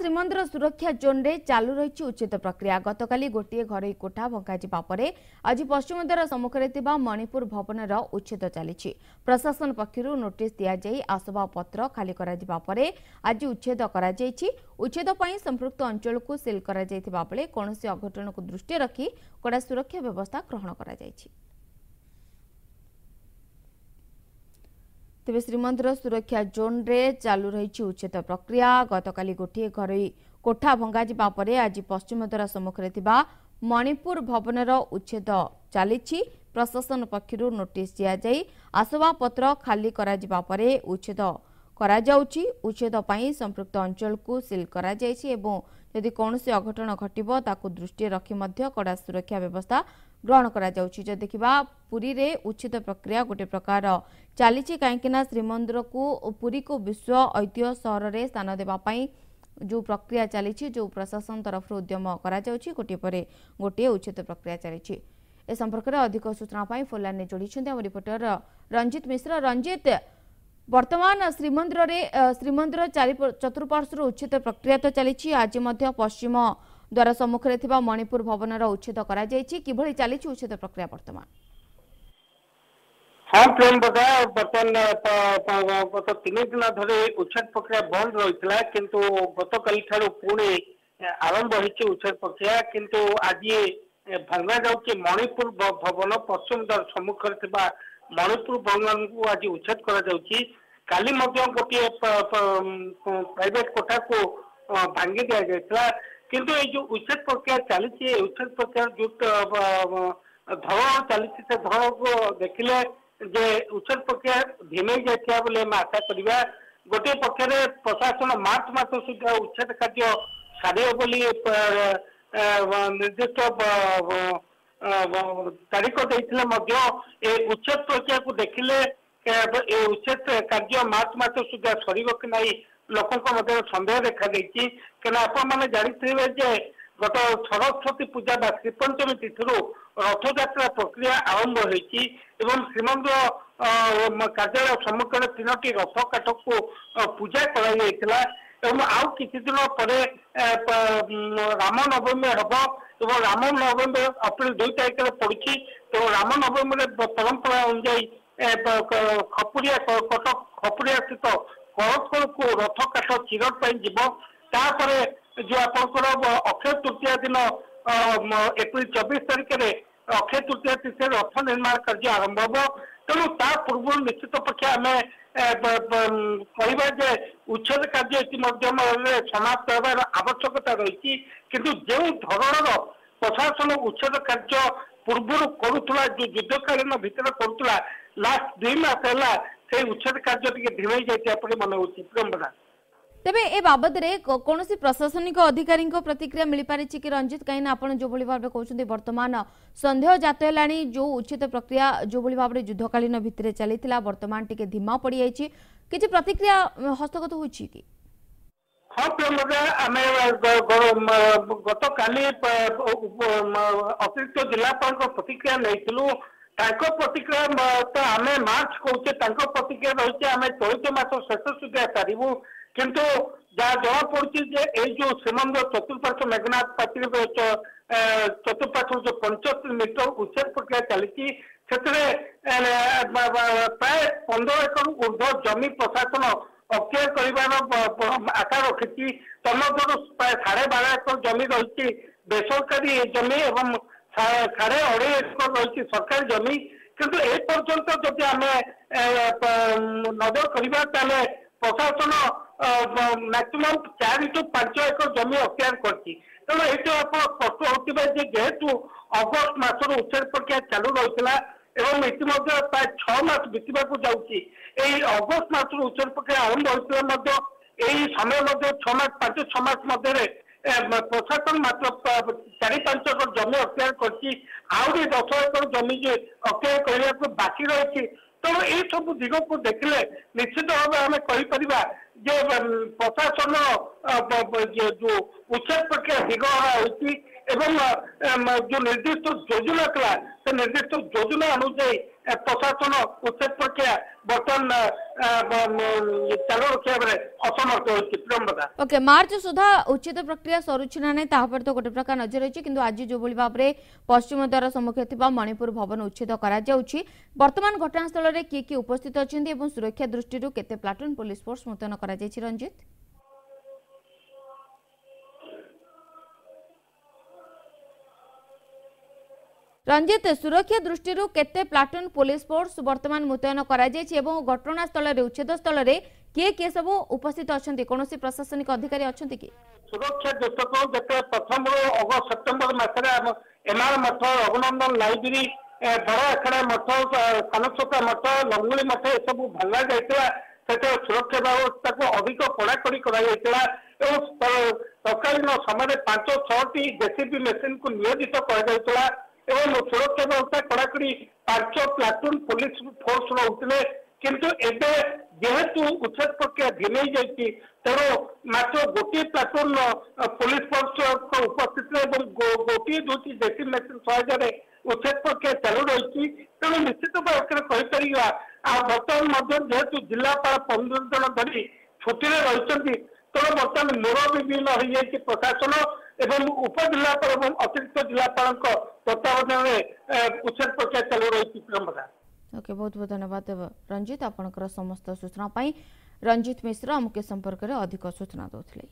श्रीमंदिर सुरक्षा जोन रे चालू रही उच्छेद प्रक्रिया गतकाली गोटे घर कोठा भंगा परे आज पश्चिमद्वार सम्मुखें मणिपुर भवन उच्छेद चली प्रशासन पक्षर नोटिस दि आसबाबपत्र खाली करे आज उच्छेद उच्छेद संपृक्त अंचल को सिल कर कौन अघटन को दृष्टि रखी कड़ा सुरक्षा व्यवस्था ग्रहण कर तेज श्रीमंदिर सुरक्षा जोन रे चालू रही उच्छेद प्रक्रिया गतकाली गोटे घर कोठा भंगा परे आज पश्चिमद्वार सम्मुखें मणिपुर भवन उच्छेद चली प्रशासन पक्षर नोटिस दि आसबाबपत्र खाली करे उच्छेद उच्छेद संपृक्त अंचल को सिल करी कौन अघटन घटव ताकू दृष्टि रखी कड़ा सुरक्षा व्यवस्था ग्रहण करा देखा पुरी रे उच्छेद प्रक्रिया गोटे प्रकार चली कहीं श्रीमंदिर को पुरी को विश्व ऐतिह्य सहर में स्थान देवाई जो प्रक्रिया चली जो प्रशासन तरफ उद्यम गोटे पर गोटे उच्छेद प्रक्रिया चली ए संपर्क में अधिक सूचना फोन लाइन जोड़ी आम रिपोर्टर रंजित मिश्र। रंजित, वर्तमान श्रीमंदिर चतुर्पार्श्वर उच्छेद प्रक्रिया तो चली आज पश्चिम द्वार सम्मुखें मणिपुर भवन उच्छेद किभली चली उच्छेद प्रक्रिया वर्तमान? हाँ प्रेम बगा बर्तमान गत 3 दिन धरे उच्छेद प्रक्रिया बंद रही है किंतु गतकाली ठारू पुणी आरंभ होती उच्छेद प्रक्रिया किंतु आज भंगा जाऊँगी मणिपुर भवन पश्चिम द्वार सम्मुखें मणिपुर भवन को आज उच्छेद काली गोटे प्राइवेट कोठा को भांगी दि जाता किंतु ये जो उच्छेद प्रक्रिया चली उच्छेद प्रक्रिया जो धरण चली से धरण को देखिले जे उच्छेद प्रक्रिया धीमे जाता बोले आशा करवा गोटे पक्षर प्रशासन मार्च मास सुधा उच्छेद कार्य सारे बोली निर्दिष्ट तारीख देते उच्छेद प्रक्रिया को देखिले उच्छेद कार्य मार्च मास सुधा सर कि नहीं लोकों सन्देह देखा कहीं आपण जाथे गत सरस्वती पूजा श्रीपंचमी तिथि रथयात्रा प्रक्रिया आरंभ होती श्रीमंदिर कार्यालय सम्मुखें 3टी रथ काठ को पूजा कराइला आउ किसी दिन पर राम नवमी हम राम नवमी अप्रैल 2 तारीख में पड़ी तो राम नवमी परंपरा अनुजाई खपुरिया कटक खपुरिया स्थित कड़कड़ को रथ काठ चिरट जीवर जो आपंकर अक्षय तृतीया दिन एप्रिल 24 तारीख में अक्षय तृतीया तिथि रथ निर्माण कार्य आरंभ हम तेणु ता पूर्व निश्चित पक्षे आम कह उच्छेद कार्य समाप्त होवार आवश्यकता रही किंतु जो धरण प्रशासन उच्छेद कार्य पूर्व करुला जो युद्धकालीन भितर करुला लास्ट 2 मास है से उच्छेद कार्य धीमे जाइए मन हो प्रेमबरा तेबे ए बाबद रे कौन प्रशासनिक अधिकारी प्रतिक्रिया मिल पारी कि रंजित कहीं आप जो भाव कहते वर्तमान संदेह जात है जो उच्छेद प्रक्रिया जो भाव में युद्धकालीन भितर चली वर्तमान टिके धीमा पड़ जाए किसी प्रतिक्रिया हस्तगत हो हाँ आम गत काली अतिरिक्त जिलापाल प्रतिक्रिया नहीं प्रतिक्रिया तो आम मार्च कहे प्रतिक्रिया रही आम चलित मास शेष सुधा सारू किंतु जहाँ जना पड़ी जो श्रीमंदिर चतुर्पार्श्व मेघनाथ पात्र चतुर्पार्श्व जो 75 मीटर उच्छेद प्रक्रिया चली प्राय 15 एकड़ ऊर्ध्व जमी प्रशासन अक्षय कर आशा रखी तन्मध्य प्राय 12.5 एकड़ जमी रही बेसरकारी जमी और 2.5 एकड़ रही सरकारी जमी किंतु ए पर्यंत जब आम नजर करवा प्रशासन मैक्सिमम 4 टू 5 एकड़ जमी अख्तियार करती तेणु ये स्पष्ट होता है जेहेतु अगस्ट मासर उच्छेद प्रक्रिया चालू रही इतिम्य प्राय 6 मास बीतवा जाऊँगी अगस्ट मासर उच्छेद प्रक्रिया आरंभ होता समय 5-6 मास मध्य प्रशासन मात्र 4-5 एकड़ जमी अख्तियार कर 10 एकड़ जमी अख्तियार करने को बाकी रही तेणु ये सब दिग को देखिले निश्चित भाव आम कहीपर प्रशासन जो उच्छेद प्रक्रिया दिगहरा होती जो निर्दिष्ट योजना था से निर्दिष्ट योजना अनुजाई प्रशासन उच्चेद प्रक्रिया बर्तमान चालू रखा असमर्थ होती प्रियंवदा। ओके मार्च सुधा उचित प्रक्रिया सरुछि ना नहीं तापर तो गोटे प्रकार नजर रही किंतु आज जो भली भाव में पश्चिम द्वार सम्मुख थिबा मणिपुर भवन उच्छेद करा जाउछि वर्तमान घटनास्थल रे किए किए उपस्थित अछिंदी एवं सुरक्षा दृष्टि केते प्लाटून पुलिस फोर्स मुतयन करा जायछि रंजित? रंजित सुरक्षा दृष्टि केते प्लाटून पुलिस फोर्स वर्तमान मुतयन करा जायछि एवं घटनास्थल रे उच्छेद स्थल रे किए किए सब उपस्थित अछंती कोनोसी प्रशासनिक अधिकारी अछंती कि? सुरक्षा दृष्टि जते प्रथम अगस्त सेप्टेम्बर मासरे एमआर मठ रघुनंदन लाइब्रेरी बड़ अखाड़ा मठ कानचोका मठ लंगुली मठ ये सब भंगा जाइतिला सेते सुरक्षा व्यवस्था को अधिक कड़ाकड़ी करा जाइतिला एवं तत्कालीन समय 5-6टी जेसीबी मशीन को नियोजित करा जाइतिला एवं सुरक्षा व्यवस्था कड़ाकड़ी 5 प्लाटून पुलिस फोर्स रहुतिले किंतु एबे जेहेतु उच्छेद प्रक्रिया ढिलाई जाइछि तेणु मात्र गोटे प्लाटून पुलिस फोर्स उपस्थित गोटे 2टी जेसीबी मशीन सहायता उच्छेद प्रक्रिया चालू रही तेणु निश्चित भाव कही बर्तमान जेहेतु जिलापाल 15 जन धरी छुट्टी रही तेणु बर्तमान मुरविहीन हो जाए प्रशासन एवं उपजिलापाल और अतिरिक्त जिलापाल तत्वावधान में उच्छेद प्रक्रिया चालू रही प्रियंवदा। ओके बहुत बहुत धन्यवाद रंजित आपनकर समस्त सूचना पाई। रंजित मिश्र अमुके संपर्क में अधिक सूचना दौले।